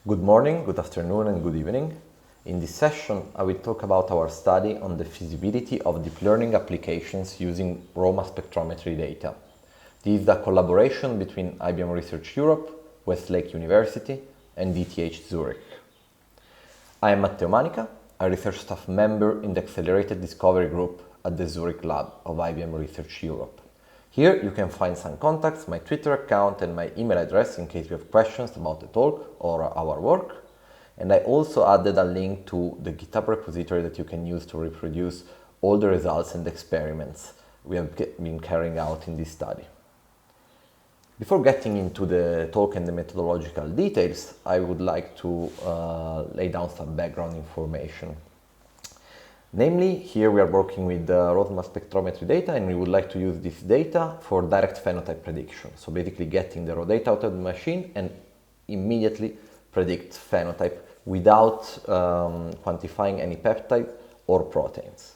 Good morning, good afternoon, and good evening. In this session, I will talk about our study on the feasibility of deep learning applications using raw mass spectrometry data. This is a collaboration between IBM Research Europe, Westlake University, and ETH Zurich. I am Matteo Manica, a research staff member in the Accelerated Discovery Group at the Zurich Lab of IBM Research Europe. Here you can find some contacts, my Twitter account and my email address in case you have questions about the talk or our work. And I also added a link to the GitHub repository that you can use to reproduce all the results and experiments we have been carrying out in this study. Before getting into the talk and the methodological details, I would like to lay down some background information. Namely, here we are working with raw mass spectrometry data, and we would like to use this data for direct phenotype prediction. So basically getting the raw data out of the machine and immediately predict phenotype without quantifying any peptide or proteins.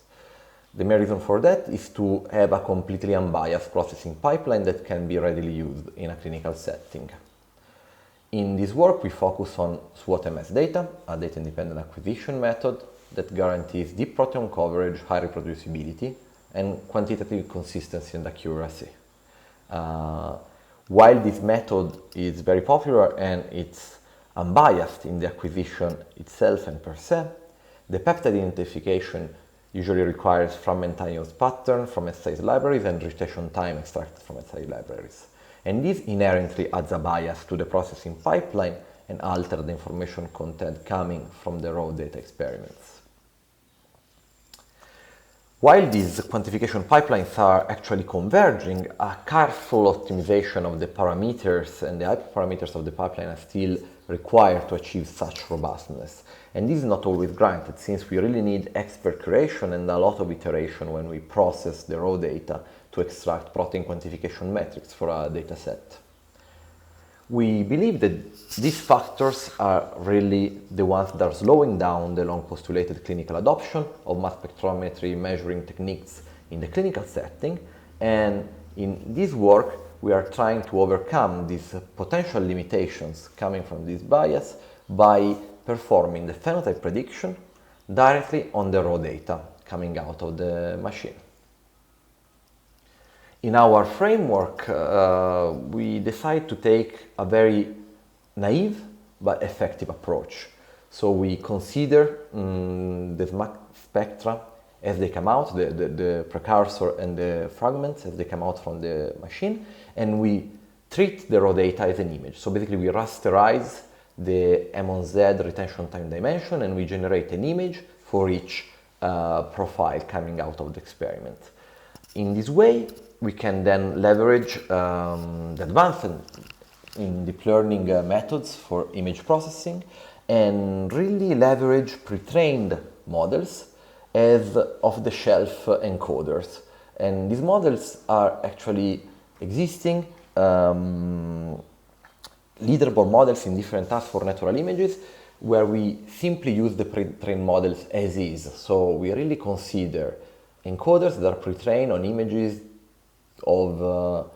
The main reason for that is to have a completely unbiased processing pipeline that can be readily used in a clinical setting. In this work, we focus on SWOT-MS data, a data-independent acquisition method that guarantees deep proteome coverage, high reproducibility, and quantitative consistency and accuracy. While this method is very popular and it's unbiased in the acquisition itself and per se, the peptide identification usually requires fragmentaneous pattern from size libraries and retention time extracted from size libraries. And this inherently adds a bias to the processing pipeline and alters the information content coming from the raw data experiments. While these quantification pipelines are actually converging, a careful optimization of the parameters and the hyperparameters of the pipeline are still required to achieve such robustness. And this is not always granted, since we really need expert curation and a lot of iteration when we process the raw data to extract protein quantification metrics for a data set. We believe that these factors are really the ones that are slowing down the long postulated clinical adoption of mass spectrometry measuring techniques in the clinical setting, and in this work we are trying to overcome these potential limitations coming from this bias by performing the phenotype prediction directly on the raw data coming out of the machine. In our framework, we decide to take a very naive but effective approach. So we consider the spectra as they come out, the precursor and the fragments as they come out from the machine, and we treat the raw data as an image. So basically we rasterize the M on Z retention time dimension and we generate an image for each profile coming out of the experiment. In this way, we can then leverage the advancement in deep learning methods for image processing and really leverage pre-trained models as off-the-shelf encoders. And these models are actually existing leaderboard models in different tasks for natural images, where we simply use the pre-trained models as is. So we really consider encoders that are pre-trained on images of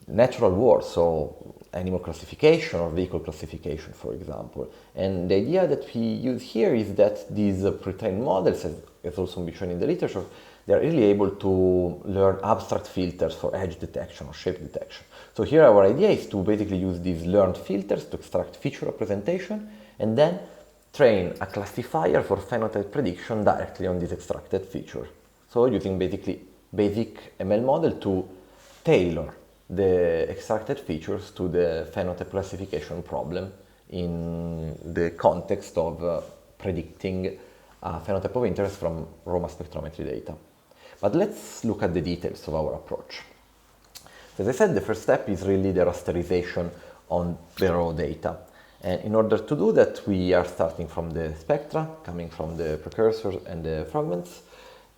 natural world, so animal classification or vehicle classification, for example. And the idea that we use here is that these pre-trained models, as also been shown in the literature, they're really able to learn abstract filters for edge detection or shape detection. So here our idea is to basically use these learned filters to extract feature representation and then train a classifier for phenotype prediction directly on this extracted feature. So using basically basic ML model to tailor the extracted features to the phenotype classification problem in the context of predicting a phenotype of interest from raw mass spectrometry data. But let's look at the details of our approach. As I said, the first step is really the rasterization on the raw data. And in order to do that, we are starting from the spectra, coming from the precursors and the fragments.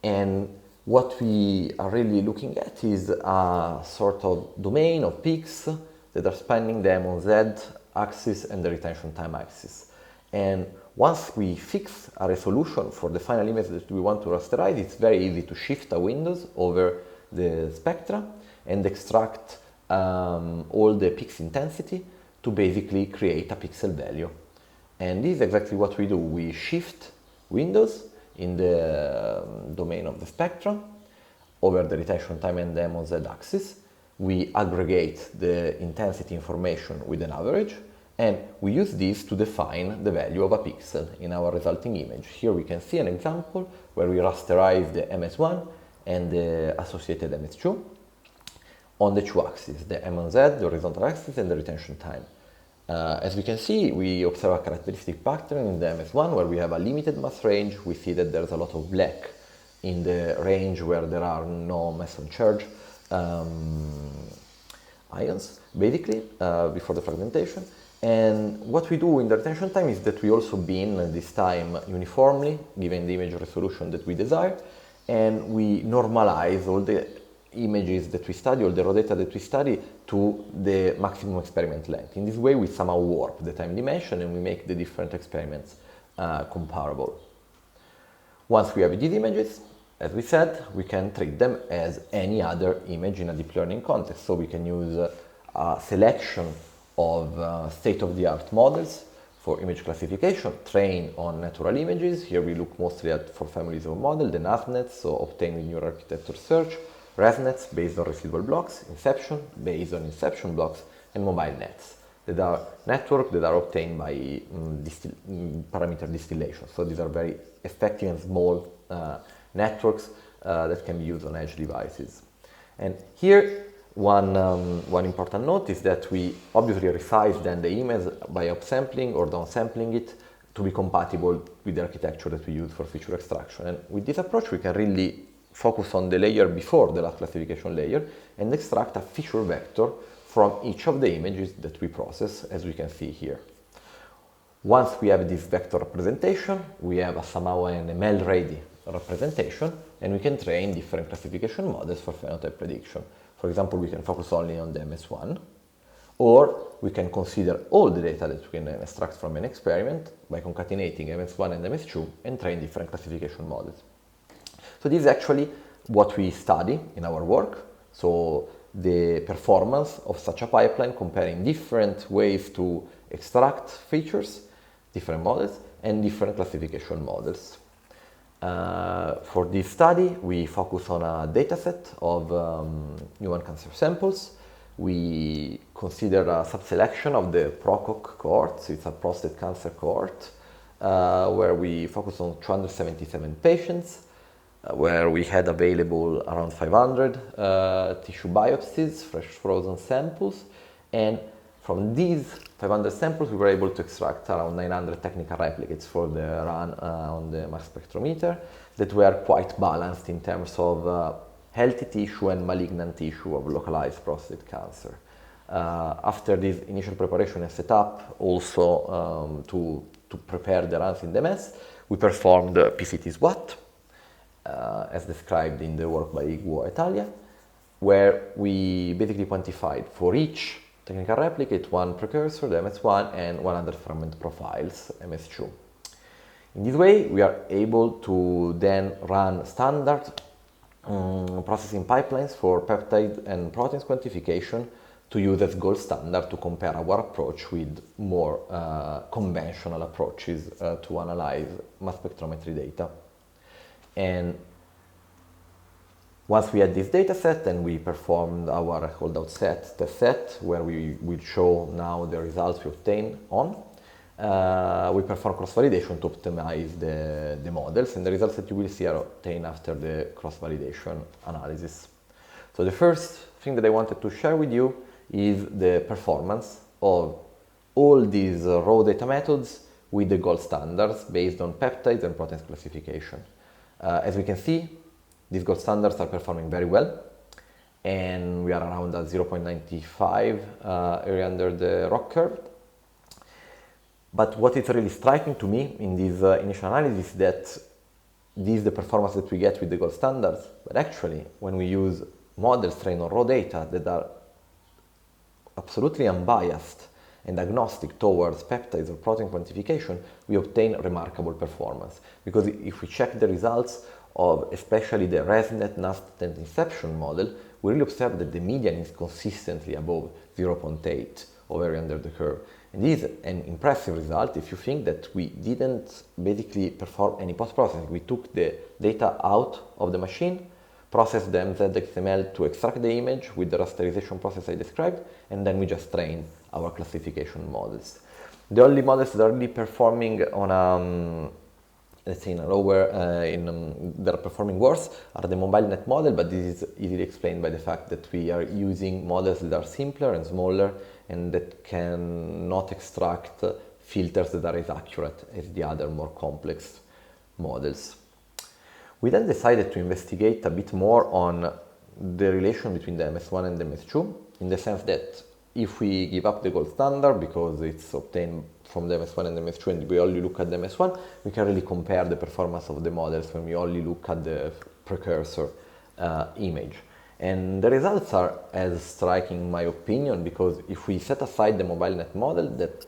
And what we are really looking at is a sort of domain of peaks that are spanning the M on Z axis and the retention time axis. And once we fix a resolution for the final image that we want to rasterize, it's very easy to shift the windows over the spectra and extract all the peaks intensity to basically create a pixel value. And this is exactly what we do. We shift windows in the domain of the spectrum over the retention time and the M on Z axis. We aggregate the intensity information with an average, and we use this to define the value of a pixel in our resulting image. Here we can see an example where we rasterize the MS1 and the associated MS2 on the two axes, the M on Z, the horizontal axis, and the retention time. As we can see, we observe a characteristic pattern in the MS1 where we have a limited mass range. We see that there's a lot of black in the range where there are no mass on charge ions, basically, before the fragmentation. And what we do in the retention time is that we also bin this time uniformly, given the image resolution that we desire, and we normalize all the images that we study, all the raw data that we study, to the maximum experiment length. In this way, we somehow warp the time dimension and we make the different experiments comparable. Once we have these images, as we said, we can treat them as any other image in a deep learning context. So we can use a selection of state-of-the-art models for image classification trained on natural images. Here we look mostly at four families of models: the NASNets, so obtained with neural architecture search, ResNets based on residual blocks, Inception based on inception blocks, and mobile nets that are networks that are obtained by parameter distillation. So these are very effective and small networks that can be used on edge devices. And here, one important note is that we obviously resize then the image by upsampling or downsampling it to be compatible with the architecture that we use for feature extraction. And with this approach, we can really focus on the layer before the last classification layer and extract a feature vector from each of the images that we process, as we can see here. Once we have this vector representation, we have somehow an ML-ready representation, and we can train different classification models for phenotype prediction. For example, we can focus only on the MS1, or we can consider all the data that we can extract from an experiment by concatenating MS1 and MS2 and train different classification models. So this is actually what we study in our work. So the performance of such a pipeline, comparing different ways to extract features, different models, and different classification models. For this study, we focus on a dataset of human cancer samples. We consider a subselection of the PROCOC cohort. It's a prostate cancer cohort where we focus on 277 patients, where we had available around 500 tissue biopsies, fresh frozen samples, and from these 500 samples we were able to extract around 900 technical replicates for the run on the mass spectrometer that were quite balanced in terms of healthy tissue and malignant tissue of localized prostate cancer. After this initial preparation and setup, also to prepare the runs in the MS, we performed PCT SWAT, as described in the work by Guo et al., where we basically quantified for each technical replicate one precursor, the MS1, and 100 fragment profiles, MS2. In this way, we are able to then run standard processing pipelines for peptide and proteins quantification to use as gold standard to compare our approach with more conventional approaches to analyze mass spectrometry data. And once we had this data set and we performed our holdout set, test set, where we will show now the results we obtained on, we perform cross-validation to optimize the models, and the results that you will see are obtained after the cross-validation analysis. So the first thing that I wanted to share with you is the performance of all these raw data methods with the gold standards based on peptides and proteins classification. As we can see, these gold standards are performing very well, and we are around at 0.95 area under the ROC curve. But what is really striking to me in this initial analysis is that this is the performance that we get with the gold standards, but actually when we use models trained on raw data that are absolutely unbiased and agnostic towards peptides or protein quantification, we obtain remarkable performance. Because if we check the results of especially the ResNet, NASNet, and Inception model, we really observe that the median is consistently above 0.8 of area under the curve. And this is an impressive result if you think that we didn't basically perform any post-processing. We took the data out of the machine, processed the MZ-XML to extract the image with the rasterization process I described, and then we just trained our classification models. The only models that are really performing on a, let's say, in a lower, that are performing worse are the mobile net model, but this is easily explained by the fact that we are using models that are simpler and smaller and that can not extract filters that are as accurate as the other more complex models. We then decided to investigate a bit more on the relation between the MS1 and the MS2, in the sense that if we give up the gold standard because it's obtained from the MS1 and the MS2 and we only look at the MS1, we can really compare the performance of the models when we only look at the precursor image. And the results are as striking in my opinion, because if we set aside the mobile net model that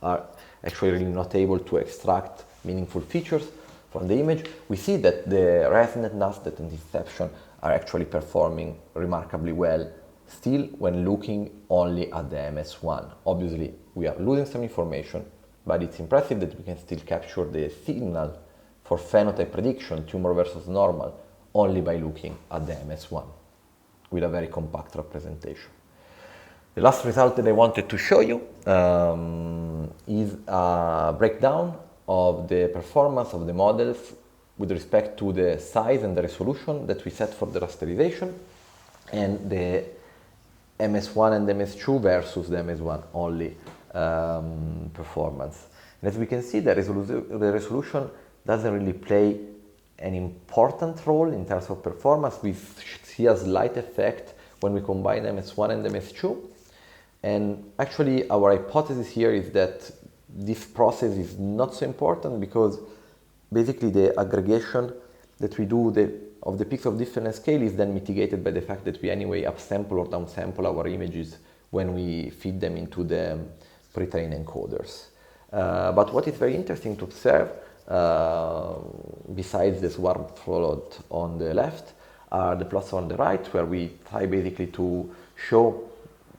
are actually really not able to extract meaningful features from the image, we see that the ResNet, NASDET and Inception are actually performing remarkably well still when looking only at the MS1. Obviously, we are losing some information, but it's impressive that we can still capture the signal for phenotype prediction, tumor versus normal, only by looking at the MS1 with a very compact representation. The last result that I wanted to show you is a breakdown of the performance of the models with respect to the size and the resolution that we set for the rasterization, and the MS1 and MS2 versus the MS1 only performance. And as we can see, the resolution doesn't really play an important role in terms of performance. We see a slight effect when we combine MS1 and MS2. And actually our hypothesis here is that this process is not so important, because basically the aggregation that we do of the peaks of different scale is then mitigated by the fact that we anyway upsample or downsample our images when we feed them into the pre-trained encoders. But what is very interesting to observe, besides the swarm plot on the left, are the plots on the right, where we try basically to show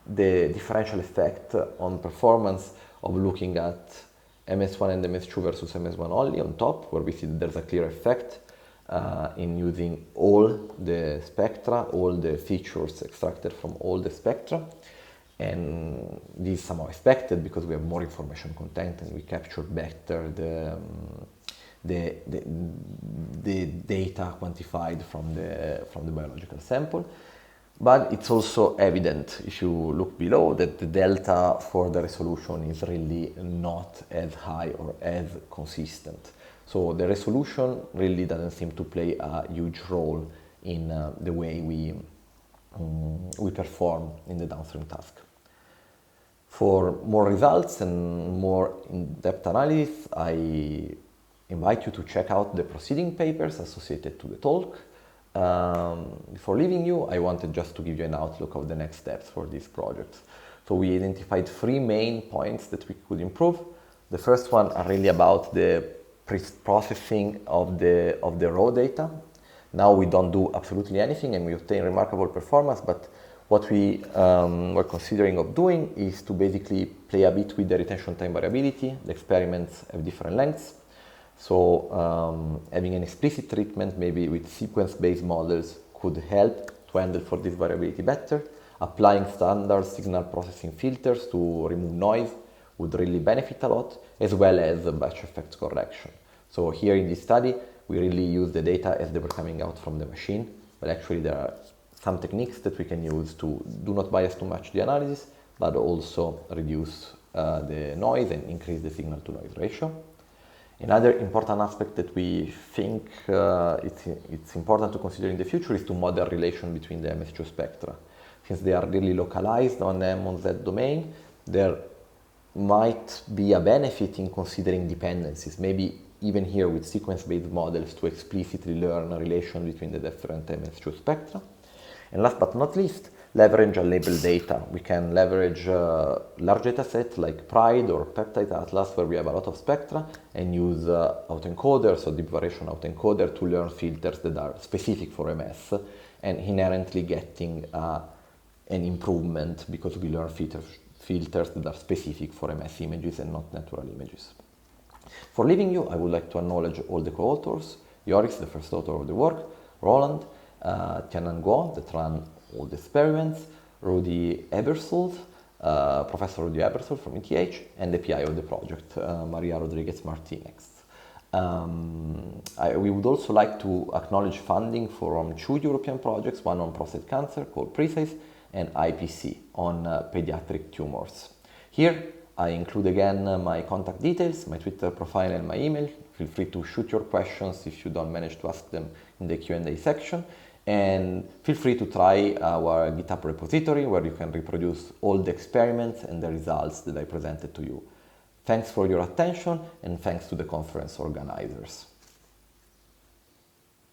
the differential effect on performance of looking at MS1 and MS2 versus MS1 only on top, where we see that there's a clear effect in using all the spectra, all the features extracted from all the spectra. And this is somehow expected because we have more information content and we capture better the data quantified from the biological sample. But it's also evident, if you look below, that the delta for the resolution is really not as high or as consistent. So the resolution really doesn't seem to play a huge role in the way we perform in the downstream task. For more results and more in-depth analysis, I invite you to check out the preceding papers associated to the talk. Before leaving you, I wanted just to give you an outlook of the next steps for this project. So we identified 3 main points that we could improve. The first one are really about the pre-processing of the raw data. Now we don't do absolutely anything and we obtain remarkable performance, but what we were considering of doing is to basically play a bit with the retention time variability. The experiments have different lengths. So having an explicit treatment, maybe with sequence-based models, could help to handle for this variability better. Applying standard signal processing filters to remove noise would really benefit a lot, as well as batch effects correction. So here in this study, we really use the data as they were coming out from the machine, but actually there are some techniques that we can use to do not bias too much the analysis, but also reduce the noise and increase the signal-to-noise ratio. Another important aspect that we think it's important to consider in the future is to model relation between the MS2 spectra. Since they are really localized on the M on Z domain, there might be a benefit in considering dependencies, maybe even here with sequence-based models to explicitly learn a relation between the different MS2 spectra. And last but not least, leverage unlabeled data. We can leverage large data sets like PRIDE or Peptide Atlas, where we have a lot of spectra, and use autoencoders or deep variation autoencoder to learn filters that are specific for MS, and inherently getting an improvement because we learn filters that are specific for MS images and not natural images. For leaving you, I would like to acknowledge all the co-authors: Joris, the first author of the work, Roland, Tianan Guo, that ran all the experiments, Rudi Ebersold, Professor Rudi Ebersold from ETH, and the PI of the project, Maria Rodriguez Martinez. We would also like to acknowledge funding from 2 European projects, one on prostate cancer called PRECISE and IPC on pediatric tumors. Here I include again my contact details, my Twitter profile and my email. Feel free to shoot your questions if you don't manage to ask them in the Q&A section. And feel free to try our GitHub repository where you can reproduce all the experiments and the results that I presented to you. Thanks for your attention and thanks to the conference organizers.